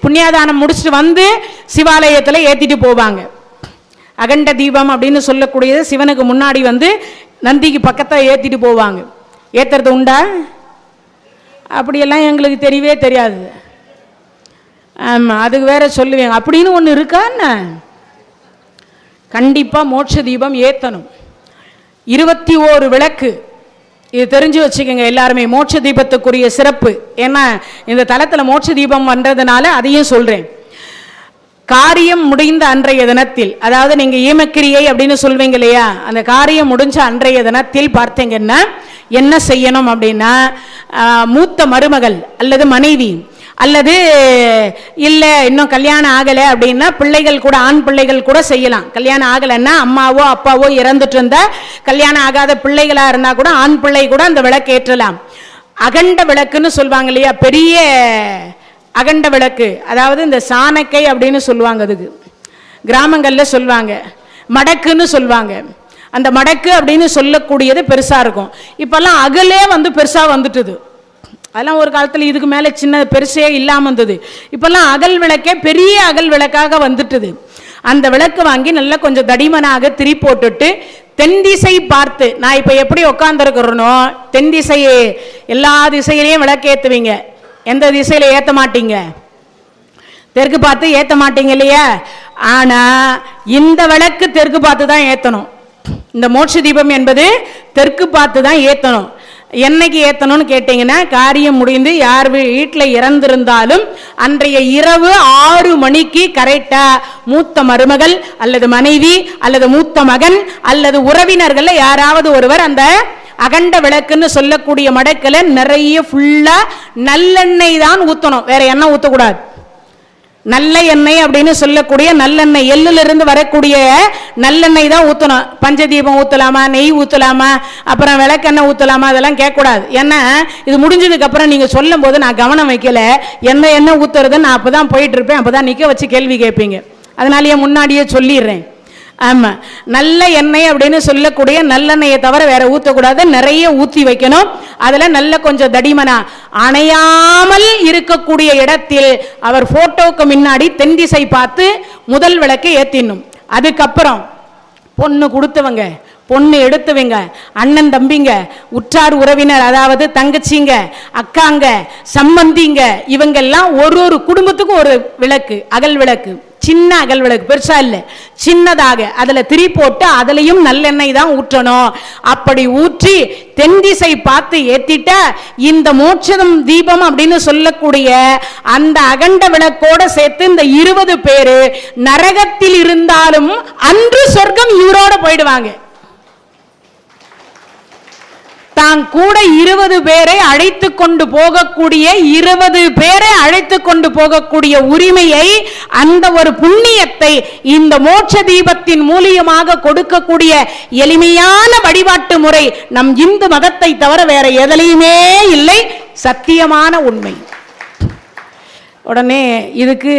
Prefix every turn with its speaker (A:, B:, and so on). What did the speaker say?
A: புண்ணியாதானம் முடிச்சுட்டு வந்து சிவாலயத்தில் ஏற்றிட்டு போவாங்க. அகண்ட தீபம் அப்படின்னு சொல்லக்கூடியது சிவனுக்கு முன்னாடி வந்து நந்திக்கு பக்கத்தில் ஏற்றிட்டு போவாங்க. ஏற்றுறது உண்டா? அப்படியெல்லாம் எங்களுக்கு தெரியவே தெரியாது. ஆமாம், அதுக்கு வேற சொல்லுவேங்க. அப்படின்னு ஒன்று இருக்கான்னு கண்டிப்பாக மோட்ச தீபம் ஏற்றணும். 21 விளக்கு, இது தெரிஞ்சு வச்சுக்கோங்க எல்லாருமே. மோட்ச தீபத்துக்குரிய சிறப்பு ஏன்னா இந்த தலத்தில் மோட்ச தீபம் வந்ததுனால அதையும் சொல்கிறேன். காரியம் முடிந்த அன்றைய தினத்தில், அதாவது நீங்கள் ஈமக்கிரியை அப்படின்னு சொல்வீங்க இல்லையா, அந்த காரியம் முடிஞ்ச அன்றைய தினத்தில் பார்த்தீங்கன்னா என்ன செய்யணும் அப்படின்னா, மூத்த மருமகள் அல்லது மனைவி அல்லது இல்லை இன்னும் கல்யாணம் ஆகலை அப்படின்னா பிள்ளைகள் கூட, ஆண் பிள்ளைகள் கூட செய்யலாம். கல்யாணம் ஆகலைன்னா அம்மாவோ அப்பாவோ இறந்துட்டு இருந்தா கல்யாணம் ஆகாத பிள்ளைகளாக இருந்தால் கூட ஆண் பிள்ளை கூட அந்த விளக்கு ஏற்றலாம். அகண்ட விளக்குன்னு சொல்லுவாங்க இல்லையா, பெரிய அகண்ட விளக்கு, அதாவது இந்த சாணக்கை அப்படின்னு சொல்லுவாங்க, அதுக்கு கிராமங்களில் சொல்லுவாங்க, மடக்குன்னு சொல்லுவாங்க. அந்த மடக்கு அப்படின்னு சொல்லக்கூடியது பெருசாக இருக்கும். இப்போல்லாம் அகலே வந்து பெருசாக வந்துட்டுது. அதெல்லாம் ஒரு காலத்தில் இதுக்கு மேலே சின்ன பெருசே இல்லாமல் இருந்தது. இப்போல்லாம் அகல் விளக்கே பெரிய அகல் விளக்காக வந்துட்டுது. அந்த விளக்கு வாங்கி நல்லா கொஞ்சம் தடிமனாக திரி போட்டுட்டு தென் திசை பார்த்து, நான் இப்போ எப்படி உட்காந்துருக்கிறனோ தென் திசையே எல்லா திசையிலையும் விளக்கு ஏற்றுவீங்க. எந்த திசையில் ஏற்ற மாட்டீங்க? தெற்கு பார்த்து ஏற்ற மாட்டீங்க இல்லையா? ஆனால் இந்த விளக்கு தெற்கு பார்த்து தான் ஏற்றணும். இந்த மோட்ச தீபம் என்பது தெற்கு பார்த்து தான் ஏற்றணும். என்னைக்கு ஏற்றணும்னு கேட்டிங்கன்னா, காரியம் முடிந்து யார் வீட்டில் இறந்திருந்தாலும் அன்றைய இரவு 6 மணிக்கு கரெக்டாக மூத்த மருமகள் அல்லது மனைவி அல்லது மூத்த மகன் அல்லது உறவினர்கள் யாராவது ஒருவர் அந்த அகண்ட விளக்குன்னு சொல்லக்கூடிய மடக்கில் நிறைய ஃபுல்லா நல்லெண்ணெய் தான் ஊற்றணும், வேற எண்ணெய் ஊற்றக்கூடாது. நல்ல எண்ணெய் அப்படின்னு சொல்லக்கூடிய நல்லெண்ணெய், எள்ளிலிருந்து வரக்கூடிய நல்லெண்ணெய் தான் ஊற்றணும். பஞ்சதீபம் ஊற்றலாமா, நெய் ஊற்றலாமா, அப்புறம் விளக்கெண்ணெய் ஊற்றலாமா, அதெல்லாம் கேட்கக்கூடாது. ஏன்னா இது முடிஞ்சதுக்கு அப்புறம் நீங்கள் சொல்லும் போது நான் கவனம் வைக்கல, எந்த எண்ணெய் ஊற்றுறதுன்னு நான் அப்போ தான் போயிட்டு இருப்பேன். அப்போ தான் நிற்க வச்சு கேள்வி கேட்பீங்க. அதனாலேயே முன்னாடியே சொல்லிடுறேன். ஆமாம், நல்ல எண்ணெய் அப்படின்னு சொல்லக்கூடிய நல்லெண்ணெயை தவிர வேற ஊற்றக்கூடாது, நிறைய ஊற்றி வைக்கணும். அதில் நல்ல கொஞ்சம் தடிமனா அணையாமல் இருக்கக்கூடிய இடத்தில் அவர் போட்டோவுக்கு முன்னாடி தென் திசை பார்த்து முதல் விளக்கை ஏற்றிடணும். அதுக்கப்புறம் பொண்ணு கொடுத்தவங்க, பொண்ணு எடுத்தவங்க, அண்ணன் தம்பிங்க, உற்றார் உறவினர், அதாவது தங்கச்சிங்க, அக்காங்க, சம்பந்திங்க, இவங்கெல்லாம் ஒரு குடும்பத்துக்கும் ஒரு விளக்கு, அகல் விளக்கு, சின்ன அகல் விளக்கு, பெருசா இல்லை, சின்னதாக அதுல திரி போட்டு அதுலயும் நல்லெண்ணெய் தான் ஊற்றணும். அப்படி ஊற்றி தென் திசை பார்த்து ஏத்திட்ட இந்த மோட்சம் தீபம் அப்படின்னு சொல்லக்கூடிய அந்த அகண்ட விளக்கோட சேர்த்து இந்த 20 பேரு நரகத்தில் இருந்தாலும் அன்று சொர்க்கம் இவரோட போயிடுவாங்க. தான் கூட 20 பேரை அழைத்து கொண்டு போகக்கூடிய 20 பேரை அழைத்து கொண்டு போகக்கூடிய உரிமையை, அந்த ஒரு புண்ணியத்தை இந்த மோட்ச தீபத்தின் மூலியமாக கொடுக்கக்கூடிய எளிமையான வழிபாட்டு முறை நம் இந்து மதத்தை தவிர வேற எதிலையுமே இல்லை. சத்தியமான உண்மை. உடனே இதுக்கு